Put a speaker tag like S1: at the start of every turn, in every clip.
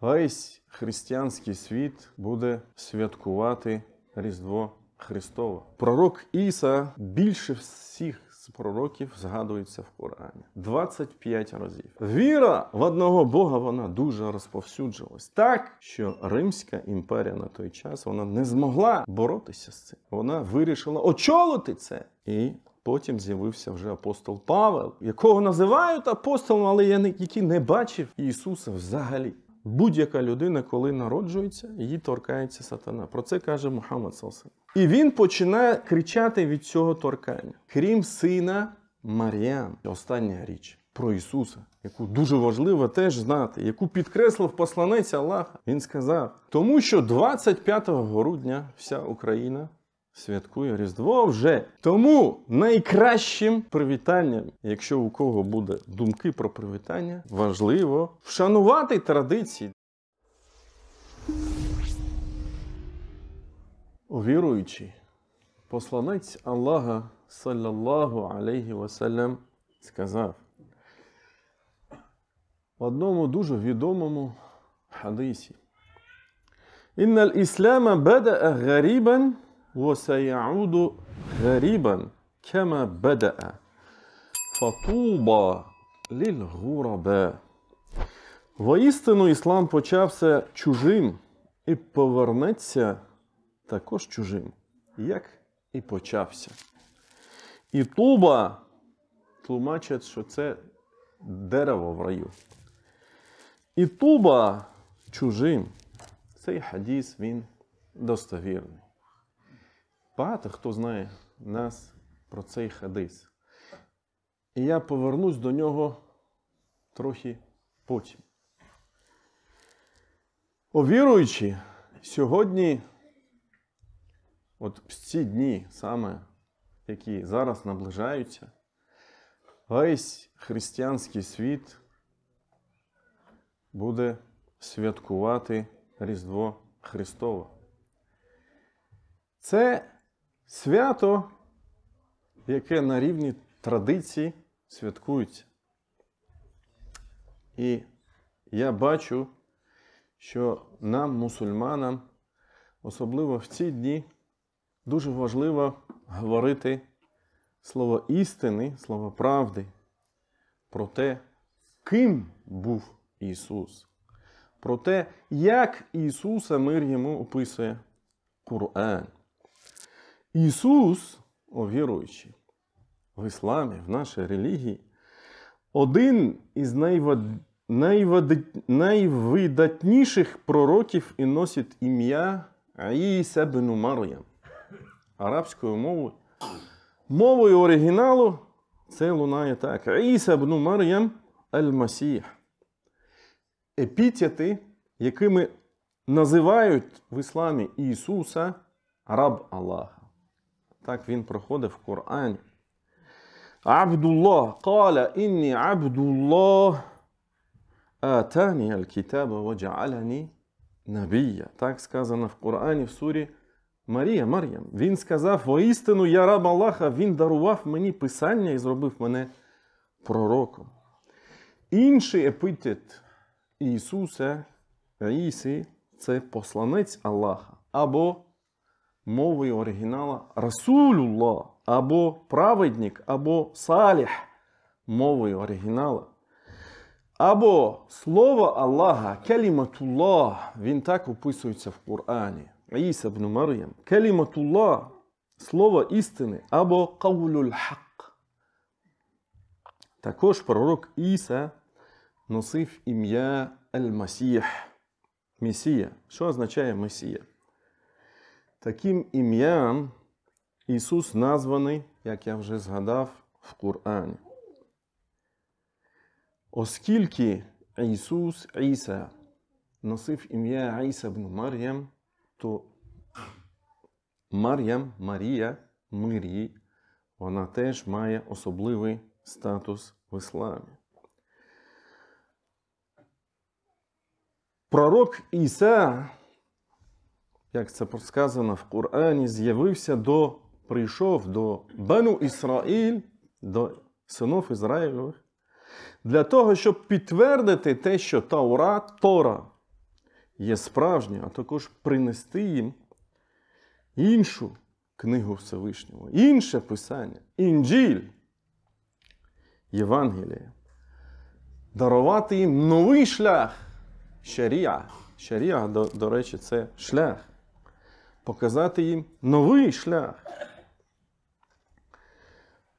S1: Весь християнський світ буде святкувати Різдво Христове. Пророк Іса більше всіх з пророків згадується в Корані. 25 разів. Віра в одного Бога, вона дуже розповсюджилась. Так, що Римська імперія на той час, вона не змогла боротися з цим. Вона вирішила очолити це. І потім з'явився вже апостол Павел, якого називають апостолом, але який не бачив Ісуса взагалі. Будь-яка людина, коли народжується, її торкається сатана. Про це каже Мухаммад саллаллаху алейхи ва саллям. І він починає кричати від цього торкання. Крім сина Мар'ям. Остання річ про Ісуса, яку дуже важливо теж знати, яку підкреслив посланець Аллаха. Він сказав, тому що 25 грудня вся Україна святкує Різдво вже. Тому найкращим привітанням, якщо у кого буде думки про привітання, важливо вшанувати традиції. О віруючі, посланець Аллаха, саллаллаху алейхі вассалям, сказав в одному дуже відомому хадисі: «Інналь іслама бадаа гарібан, وَسَيَعُودُ غَرِيبًا كَمَا بَدَأَ فَطُوبَى لِلْغُرَبَاءِ». Воістину іслам почався чужим і повернеться також чужим, як і почався. І туба тлумачать, що це дерево в раю. І туба чужим. Цей хадіс, він достовірний. Багато хто знає нас про цей хадис. І я повернусь до нього трохи потім. О віруючі, сьогодні, от в ці дні саме, які зараз наближаються, весь християнський світ буде святкувати Різдво Христове. Це свято, яке на рівні традиції святкується. І я бачу, що нам, мусульманам, особливо в ці дні, дуже важливо говорити слово істини, слово правди, про те, ким був Ісус, про те, як Ісуса, мир йому, описує Коран. Ісус, о віруючі, в ісламі, в нашій релігії, один із найвидатніших пророків і носить ім'я Іса ібн Мар'ям. Арабською мовою. Мовою оригіналу це лунає так. Іса ібн Мар'ям аль-Масіх. Епітети, якими називають в ісламі Ісуса раб Аллаха. Так він проходить в Корані. Абдуллах, кала інні Абдуллах, атані аль-китаба ваджа'аляні набія. Так сказано в Корані в сурі Мар'ям. Він сказав, воістину я раб Аллаха, він дарував мені писання і зробив мене пророком. Інший епітет Ісуса, Іси, це посланець Аллаха, або мовою оригінала Расулуллах, або праведник, або саліх, мовою оригінала. Або слово Аллаха, каліматуллах, він так описується в Корані. Іса ібн Мар'ям. Каліматуллах, слово істини, або каулюл хак. Також пророк Іса носив ім'я Аль-Масіх, Месія. Що означає Месія? Таким ім'ям Ісус названий, як я вже згадав, в Корані. Оскільки Ісус, Іса, носив ім'я Іса ібн Мар'ям, то Мар'ям, Марія, Мир'ї, вона теж має особливий статус в ісламі. Пророк Іса, як це сказано в Корані, прийшов до Бану Ісраїль, до синів Ізраїлевих, для того, щоб підтвердити те, що Тора, є справжнє, а також принести їм іншу книгу Всевишнього, інше писання, Інджіль, Євангеліє. Дарувати їм новий шлях, шарія. Шарія, до речі, це шлях. Показати їм новий шлях.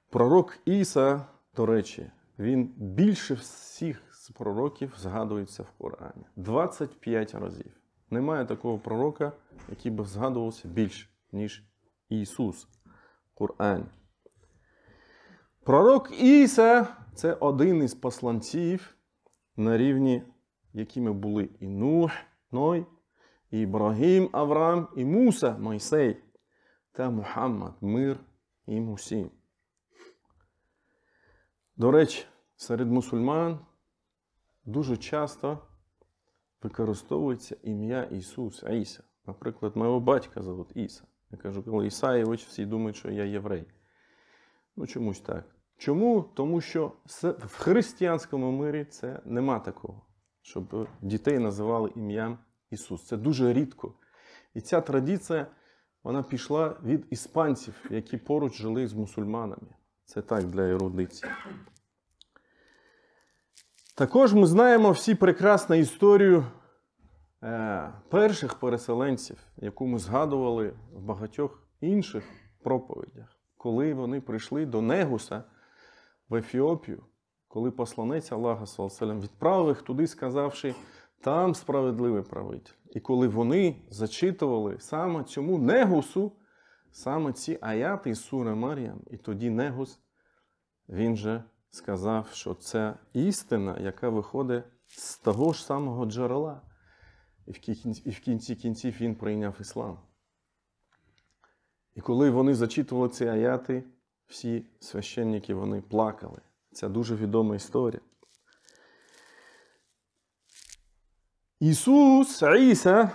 S1: Пророк Іса, до речі, він більше всіх з пророків згадується в Корані. 25 разів. Немає такого пророка, який би згадувався більше, ніж Ісус в Корані. Пророк Іса – це один із посланців на рівні, якими були і Нух, Ной, і Ібрагім, Авраам, і Муса, Мойсей, та Мухаммад, мир їм усім. До речі, серед мусульман дуже часто використовується ім'я Ісус, Іса. Наприклад, мого батька звуть Іса. Я кажу, коли Ісаєвич, всі думають, що я єврей. Ну, чомусь так. Чому? Тому що в християнському мирі це нема такого, щоб дітей називали ім'ям Ісус. Це дуже рідко. І ця традиція, вона пішла від іспанців, які поруч жили з мусульманами. Це так, для ерудиції. Також ми знаємо всі прекрасну історію перших переселенців, яку ми згадували в багатьох інших проповідях. Коли вони прийшли до Негуса в Ефіопію, коли посланець Аллаха саллаллаху відправив їх туди, сказавши, там справедливий правитель. І коли вони зачитували саме цьому Негусу, саме ці аяти із сури Мар'ям, і тоді Негус, він же сказав, що це істина, яка виходить з того ж самого джерела. І в кінці кінців він прийняв іслам. І коли вони зачитували ці аяти, всі священники, вони плакали. Це дуже відома історія. Ісус, Іса,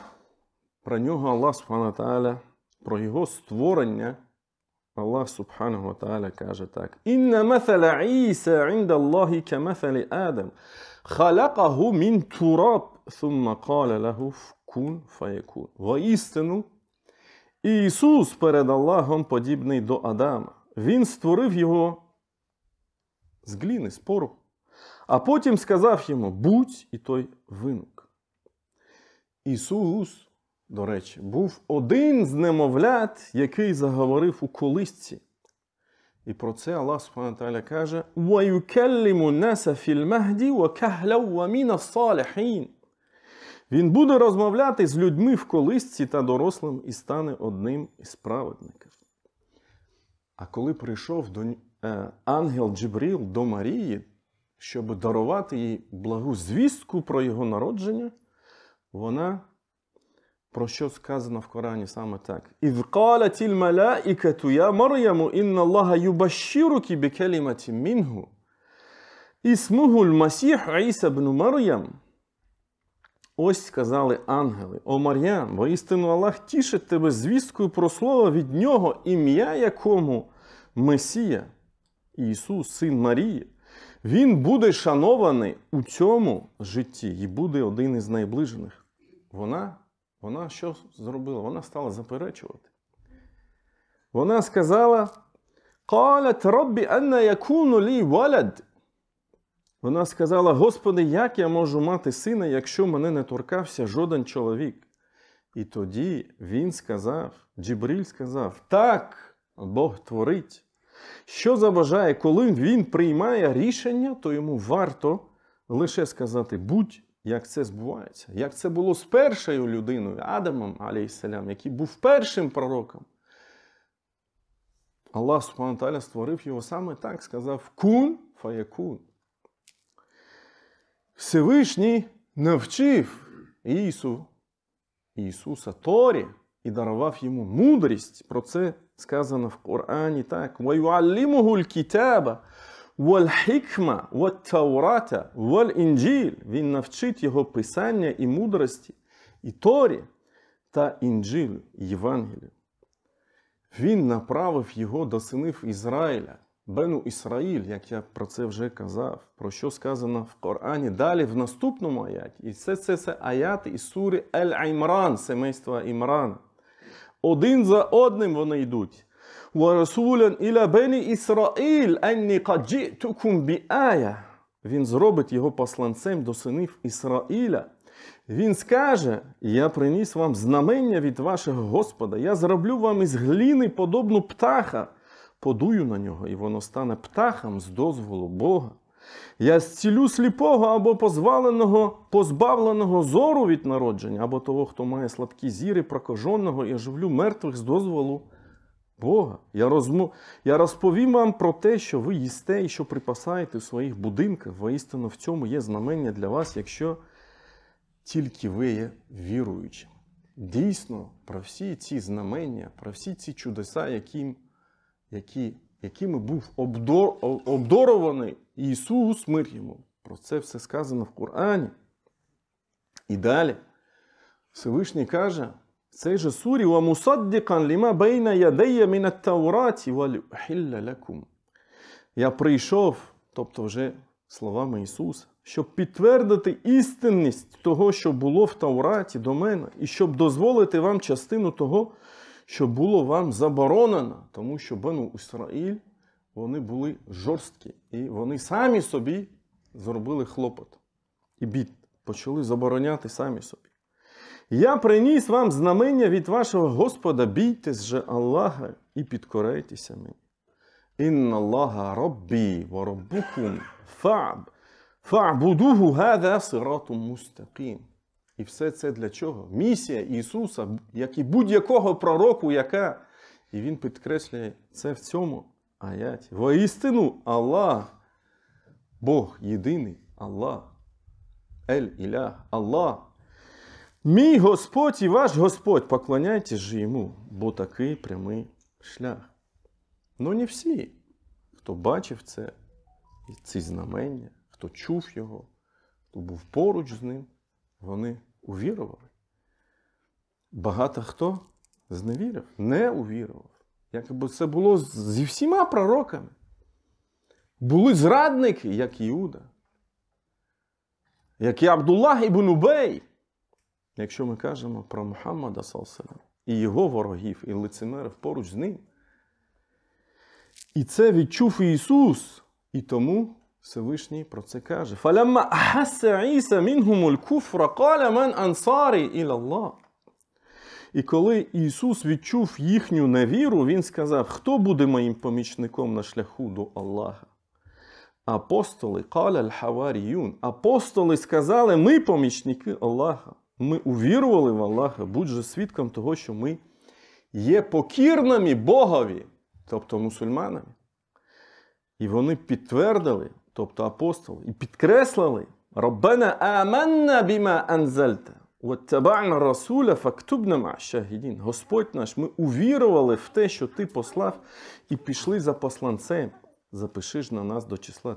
S1: про нього Аллах Субхану Тааля, про його створення, Аллах Субхану ва Тааля каже так. «Інна масаля Іса інда Аллахі ка масалі Адам, халакаху мін тураб, thumma каля лаху кун фаякун». Воістину, Ісус перед Аллахом подібний до Адама. Він створив його з глини, з пороху. А потім сказав йому, будь, і той виник. Ісус, до речі, був один з немовлят, який заговорив у колисці. І про це Аллах Субхану Тааля каже, وَيُكَلِّمُ النَّاسَ فِي الْمَهْدِ وَكَهْلًا وَمِنَ الصَّالِحِينَ. Він буде розмовляти з людьми в колисці та дорослим і стане одним із праведників. А коли прийшов ангел Джибріл до Марії, щоб дарувати їй благу звістку про його народження, вона, про що сказано в Корані саме так. «Ідh قالت الملائكة يا مريم إن الله يبشرك بكلمة منه اسمه المسيح عيسى بن مريم». Ось сказали ангели, «О Мар'ям, воістину Аллах тішить тебе звісткою про слово від нього, ім'я якому Месія, Ісус, син Марії. Він буде шанований у цьому житті і буде один із найближених». Вона що зробила? Вона стала заперечувати. Вона сказала, «قالت رب أن يكون لي ولد». Вона сказала, Господи, як я можу мати сина, якщо мене не торкався жоден чоловік? І тоді він сказав, Джибріль сказав, так, Бог творить. Що забажає, коли він приймає рішення, то йому варто лише сказати, будь, як це збувається. Як це було з першою людиною, Адамом, алейхіссалям, який був першим пророком. Аллах Субхану Тааля створив його саме так, сказав, кун фаякун. Всевишній навчив Ісуса Торі і дарував йому мудрість. Про це сказано в Корані так. وَيُعَلِّمُهُ الْكِتَابَ وَالْحِكْمَ وَالتَّوْرَاتَ وَالْإِنْجِيلَ. Він навчить його писання і мудрості, і Торі, та Інджілю, Євангелію. Він направив його до синів Ізраїля, Бену Ісраїль, як я про це вже казав, про що сказано в Корані, далі в наступному аяті. І це аяти із сури Аль-Імран, семейства Імрана. Один за одним вони йдуть. وَرَسُولًا إِلَى بَنِي إِسْرَائِيلَ أَنِّي قَدْ جِئْتُكُمْ بِآيَةٍ. Він зробить його посланцем до синів Ісраїля. Він скаже: я приніс вам знамення від вашого Господа. Я зроблю вам із глини подобну птаха. Подую на нього, і воно стане птахом з дозволу Бога. Я зцілю сліпого або позбавленого зору від народження, або того, хто має слабкі зіри, прокаженого, і оживлю мертвих з дозволу Бога. Я розповім вам про те, що ви їсте і що припасаєте в своїх будинках. Воістину в цьому є знамення для вас, якщо тільки ви є віруючим. Дійсно, про всі ці знамення, про всі ці чудеса, якими був обдарований Ісус, мир йому. Про це все сказано в Корані. І далі Всевишній каже в цій же сурі: «Вамусаддикан ліма бейна ядея мінат таураті валюхілля лакум». Я прийшов, тобто вже словами Ісуса, щоб підтвердити істинність того, що було в Таураті до мене, і щоб дозволити вам частину того, що було вам заборонено, тому що Бену Ісраїль, вони були жорсткі, і вони самі собі зробили хлопот. І почали забороняти самі собі. Я приніс вам знамення від вашого Господа, бійтесь же Аллаха і підкоряйтеся мені. Інна Аллаха Раббі ва Раббукум фa'будуху гада сиратум мустақім. І все це для чого? Місія Ісуса, як і будь-якого пророку, яка. І він підкреслює це в цьому аяті. Воістину Аллах, Бог єдиний, Аллах, Ель-Ілях, Аллах. Мій Господь і ваш Господь, поклоняйтесь же йому, бо такий прямий шлях. Ну не всі, хто бачив це, ці знамення, хто чув його, хто був поруч з ним, вони увірували. Багато хто зневірив, не увірував. Якби це було зі всіма пророками. Були зрадники, як Іуда, як і Абдуллах ібн Убей, якщо ми кажемо про Мухаммада, і його ворогів, і лицемерів поруч з ним. І це відчув Ісус, і тому Всевишній про це каже. فَلَمَّا أَحَسَّ عِيسَى مِنْهُمُ الْكُفْرَ قَالَ مَنْ أَنْصَارِي إِلَى اللَّهِ. І коли Ісус відчув їхню невіру, Він сказав: хто буде моїм помічником на шляху до Аллаха? Апостоли, قَالَ الْحَوَارِيُّونَ. Апостоли сказали: ми помічники Аллаха. Ми увірували в Аллаха, будь же свідком того, що ми є покірними Богові, тобто мусульманами. І вони підтвердили, тобто апостоли, і підкреслили: «Раббана аманна біма анзальта, ваттаба'на расуля фактубна ма'аш-шахідін». Господь наш, ми увірували в те, що ти послав, і пішли за посланцем. Запиши ж на нас до числа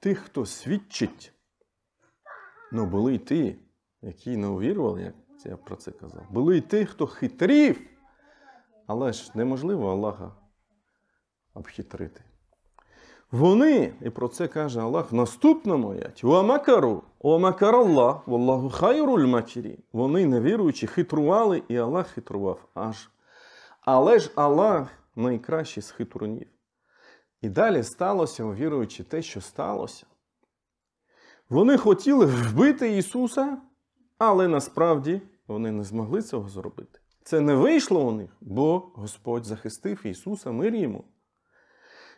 S1: тих, хто свідчить. Ну, були й ті, які не увірували, як я про це казав. Були й ті, хто хитрів. Але ж неможливо Аллаха обхитрити. Вони, і про це каже Аллах в наступному аяті: «Уамакару, уамакар Аллах, валлаху хайруль макірін». Вони, невіруючі, хитрували, і Аллах хитрував аж. Але ж Аллах найкращий з хитрунів. І далі сталося, віруючи, те, що сталося. Вони хотіли вбити Ісуса, але насправді вони не змогли цього зробити. Це не вийшло у них, бо Господь захистив Ісуса, мир йому.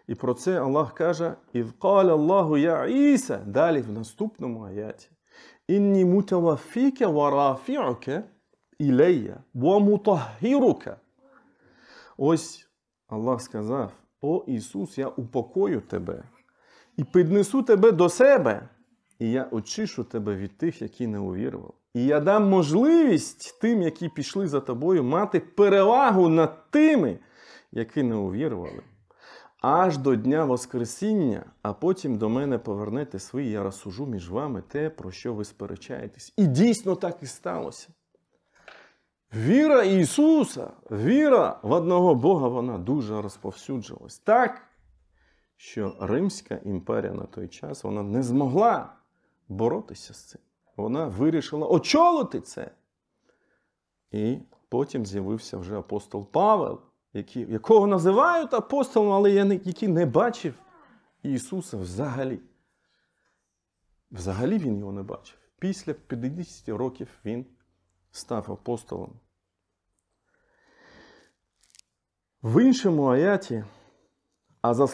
S1: І про це Аллах каже: «Ідh قال Аллаху я Іса», далі в наступному аяті: «Інні мутаваффіка ва рафі'ука ілейя ва мутаххірука». Ось Аллах сказав: «О Ісус, я упокою тебе і піднесу тебе до себе, і я очишу тебе від тих, які не увірували. І я дам можливість тим, які пішли за тобою, мати перевагу над тими, які не увірували. Аж до Дня Воскресіння, а потім до мене повернетесь ви, і я розсужу між вами те, про що ви сперечаєтесь». І дійсно так і сталося. Віра Ісуса, віра в одного Бога, вона дуже розповсюджилась. Так, що Римська імперія на той час, вона не змогла боротися з цим. Вона вирішила очолити це. І потім з'явився вже апостол Павел, якого називають апостолом, але який не бачив Ісуса взагалі. Взагалі він його не бачив. Після 50 років він став апостолом. В іншому аяті, а за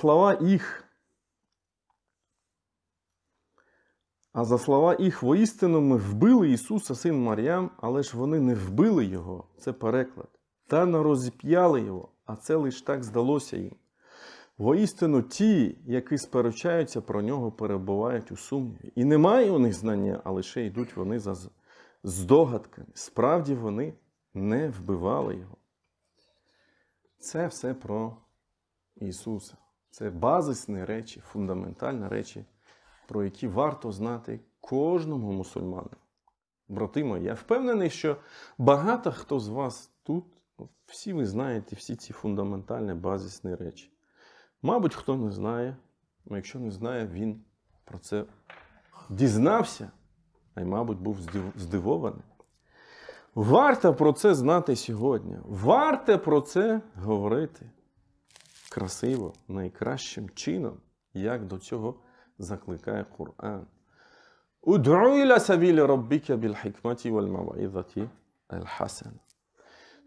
S1: слова їх воістину ми вбили Ісуса, син Мар'ям, але ж вони не вбили Його, це переклад, та не розіп'яли Його, а це лише так здалося їм. Воістину ті, які сперечаються про Нього, перебувають у сумніві. І немає у них знання, а лише йдуть вони за здогадками. Справді вони не вбивали Його. Це все про Ісуса. Це базисні речі, фундаментальні речі, про які варто знати кожному мусульманину. Брати мої, я впевнений, що багато хто з вас тут, всі ви знаєте всі ці фундаментальні базисні речі. Мабуть, хто не знає, а якщо не знає, він про це дізнався, а й, мабуть, був здивований. Варто про це знати сьогодні. Варто про це говорити красиво, найкращим чином, як до цього закликає Коран. «Уд'у іля сабілі раббіка біль-хікматі валь-мав'ізаті аль-хасана».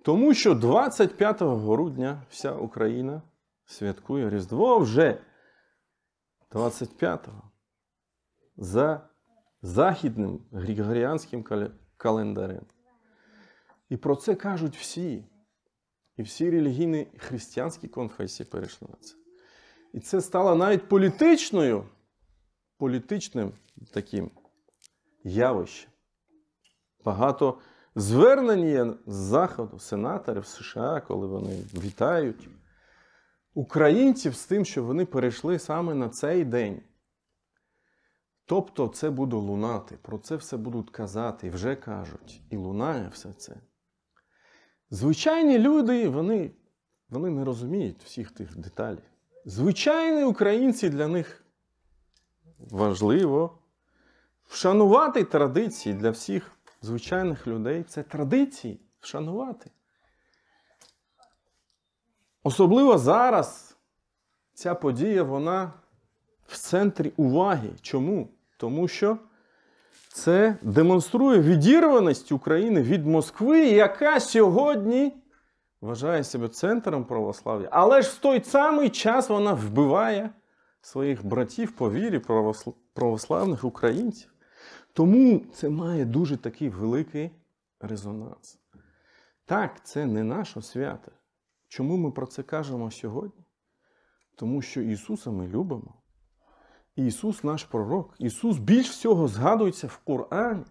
S1: Тому що 25 грудня вся Україна святкує Різдво вже 25-го за західним григоріанським календарем. І про це кажуть всі. І всі релігійні християнські конфесії перейшли на це. І це стало навіть політичним таким явищем. Багато звернень є з Заходу, сенаторів США, коли вони вітають українців з тим, що вони перейшли саме на цей день. Тобто це буде лунати, про це все будуть казати, і вже кажуть, і лунає все це. Звичайні люди, вони не розуміють всіх тих деталей. Звичайні українці, для них важливо вшанувати традиції для всіх звичайних людей. Це традиції вшанувати. Особливо зараз ця подія, вона в центрі уваги. Чому? Тому що це демонструє відірваність України від Москви, яка сьогодні вважає себе центром православ'я. Але ж в той самий час вона вбиває своїх братів по вірі православних українців. Тому це має дуже такий великий резонанс. Так, це не наше свято. Чому ми про це кажемо сьогодні? Тому що Ісуса ми любимо. Ісус наш пророк. Ісус більш всього згадується в Корані.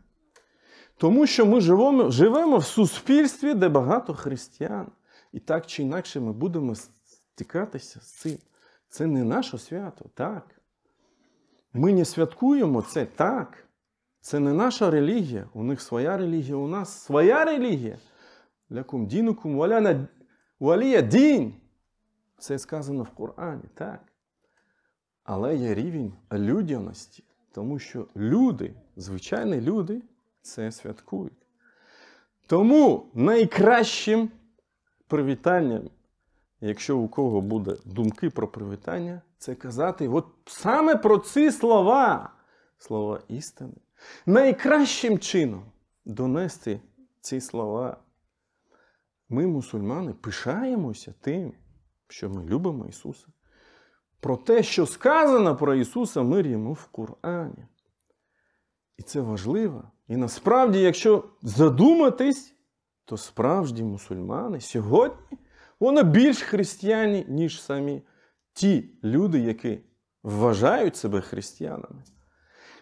S1: Тому що ми живемо в суспільстві, де багато християн. І так чи інакше ми будемо стикатися з цим. Це не наше свято, так. Ми не святкуємо це, так. Це не наша релігія. У них своя релігія, у нас своя релігія. Лякум дінукум валія дін. Це сказано в Корані, так. Але є рівень людяності, тому що люди, звичайні люди, це святкують. Тому найкращим привітанням, якщо у кого буде думки про привітання, це казати от саме про ці слова, слова істини. Найкращим чином донести ці слова. Ми, мусульмани, пишаємося тим, що ми любимо Ісуса. Про те, що сказано про Ісуса, мир йому в Корані. І це важливо. І насправді, якщо задуматись, то справжні мусульмани сьогодні, вони більш християні, ніж самі ті люди, які вважають себе християнами.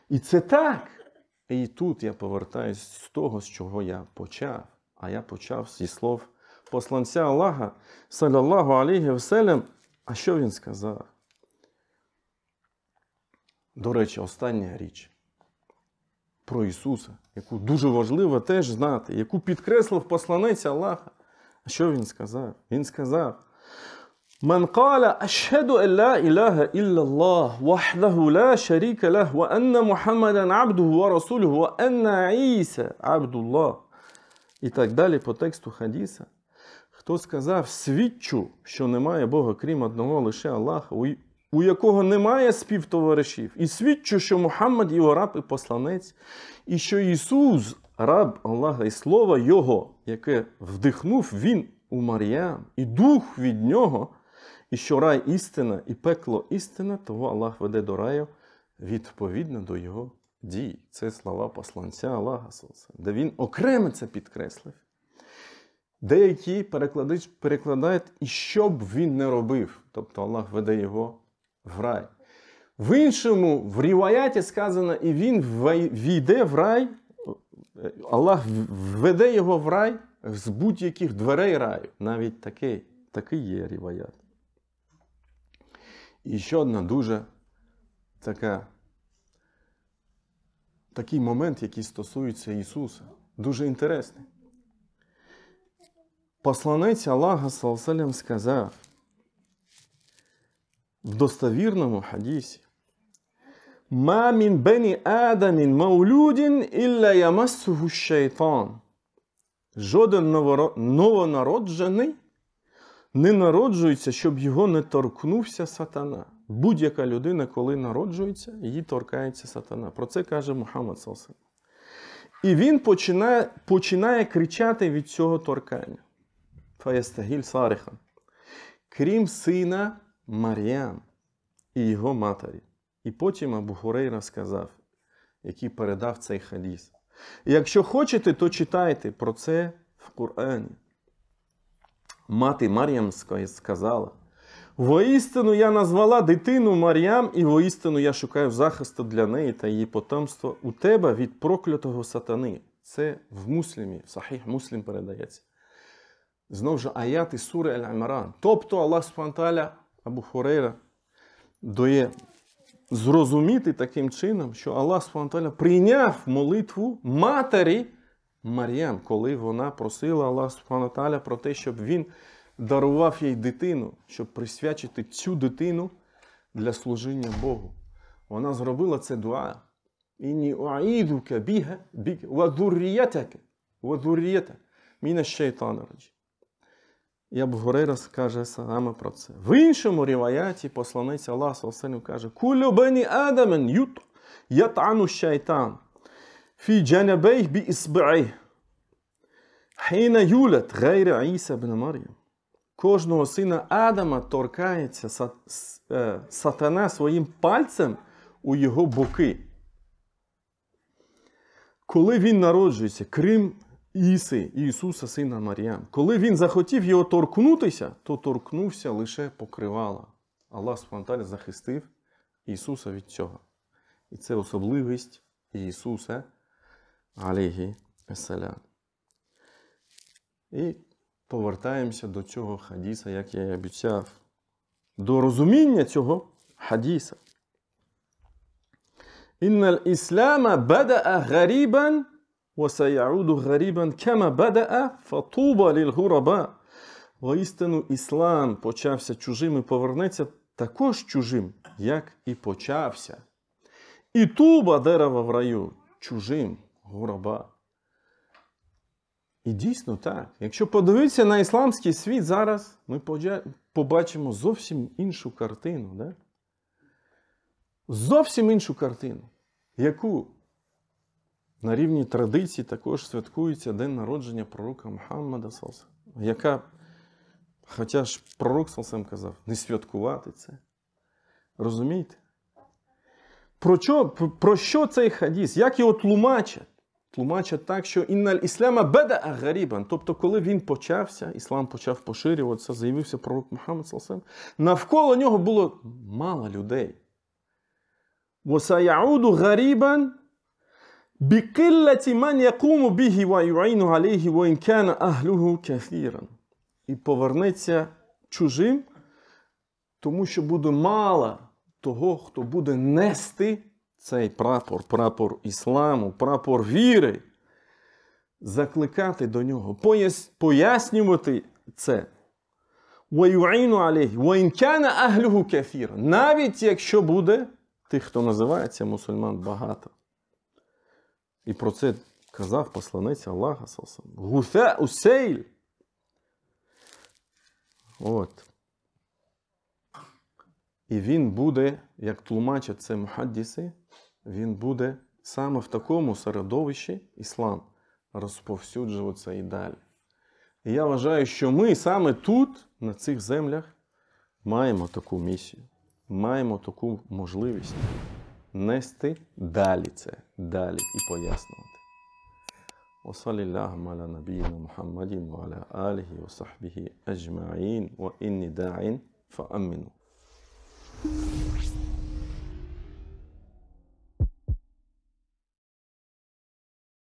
S1: І це так. І тут я повертаюсь з того, з чого я почав. А я почав зі слов посланця Аллаха, саллаллаху алейхі васелям. А що він сказав? До речі, остання річ про Ісуса, яку дуже важливо теж знати, яку підкреслив посланець Аллаха. А що він сказав? Він сказав: من قال أشهد أن لا إله إلا الله وحده لا شريك له وأن محمدا عبده ورسوله وأن عيسى عبد الله. І так далі по тексту хадіса. Хто сказав, свідчу, що немає Бога, крім одного, лише Аллаха, у якого немає співтоваришів. І свідчу, що Мухаммад його раб і посланець, і що Ісус, раб Аллаха, і слово Його, яке вдихнув Він у Мар'ям, і дух від нього, і що рай істина, і пекло істина, того Аллах веде до раю відповідно до його дій. Це слова посланця Аллаха, де він окремо це підкреслив. Деякі перекладають, і що б він не робив. Тобто Аллах веде його в рай. В іншому, в ріваяті сказано, і він війде в рай, Аллах веде його в рай з будь-яких дверей раю. Навіть такий є ріваят. І ще одна дуже такий момент, який стосується Ісуса. Дуже інтересний. Посланець Аллаха, саллаллаху сказав в достовірному хадісі: «Ма мін бені Адамін маулюдін ілля ямассуху шайтан». Жоден новонароджений не народжується, щоб його не торкнувся сатана. Будь-яка людина, коли народжується, її торкається сатана. Про це каже Мухаммад, саллаллаху алейхи. І він починає кричати від цього торкання. Фаястагіль сарихан. Крім сина Мар'ям і його матері. І потім Абу Хурейра сказав, який передав цей хадіс. І якщо хочете, то читайте про це в Корані. Мати Мар'ям сказала: «Воістину я назвала дитину Мар'ям, і воістину я шукаю захисту для неї та її потомства у тебе від проклятого сатани». Це в Муслімі, в Сахіх Муслім передається. Знову ж аяти сури Аль-Імран. Тобто Аллах Субхану ва Тааля, Абу Хурейра дає зрозуміти таким чином, що Аллах Субхану ва Тааля прийняв молитву матері Мар'ям, коли вона просила Аллах Субхану ва Тааля про те, щоб він дарував їй дитину, щоб присвячити цю дитину для служіння Богу. Вона зробила це дуа. «Інні уаїдука біга ва зурріятака мінаш шайтана раджім». І Абу Гурейра каже саме про це. В іншому ріваяті посланець Аллаха саллаллаху каже: «Куллю бені Адамен ят'ану шайтан фі джанабейх бі ісбa'ih хіна юлад гайра Іса бн Мар'ям». Кожного сина Адама торкається сатана своїм пальцем у його боки. Коли він народжується, крім Ісуса, сина Мар'ям. Коли він захотів його торкнутися, то торкнувся лише покривала. Аллах Субхану ва Тааля захистив Ісуса від цього. І це особливість Ісуса, алейхі ассалям. І повертаємося до цього хадіса, як я і обіцяв. До розуміння цього хадіса. «Інна л-іслама бадаа гарібан وَسَيَعُودُ غَرِيبًا كَمَا بَدَأَ فَطُوبَى لِلْغُرَبَاءِ». Воістину іслам почався чужим і повернеться також чужим, як і почався. І туба дерева в раю чужим, гураба. І дійсно так. Якщо подивитися на ісламський світ зараз, ми побачимо зовсім іншу картину. Да? Зовсім іншу картину. Яку? На рівні традицій також святкується день народження пророка Мухаммада, яка, хоча ж пророк казав, не святкувати це. Розумієте? Про що цей хадіс? Як його тлумачать? Тлумачать так, що «Інналь іслама бадаа гарібан». Тобто, коли він почався, іслам почав поширюватися, заявився пророк Мухаммад, навколо нього було мало людей. «Васаяуду гарібан бікиллаті ман якуму бігі ва юайну алейхі ва інкана ахлюху кафіран». І повернеться чужим, тому що буде мало того, хто буде нести цей прапор, прапор ісламу, прапор віри, закликати до нього, пояснювати це. وَيُعِينُ عَلَيْهِ وَإِنْ كَانَ أَهْلُهُ كَثِيرًا. Навіть якщо буде тих, хто називається мусульман, багато. І про це казав посланець Аллаха. Гуфа усейль. От. І він буде, як тлумачать це мухаддіси, він буде саме в такому середовищі іслам розповсюджуватися і далі. І я вважаю, що ми саме тут, на цих землях, маємо таку місію, маємо таку можливість нести далі це, далі і пояснювати. وصلى اللهم على نبينا محمد وعلى آله وصحبه أجمعين وإني داع فأمنوا.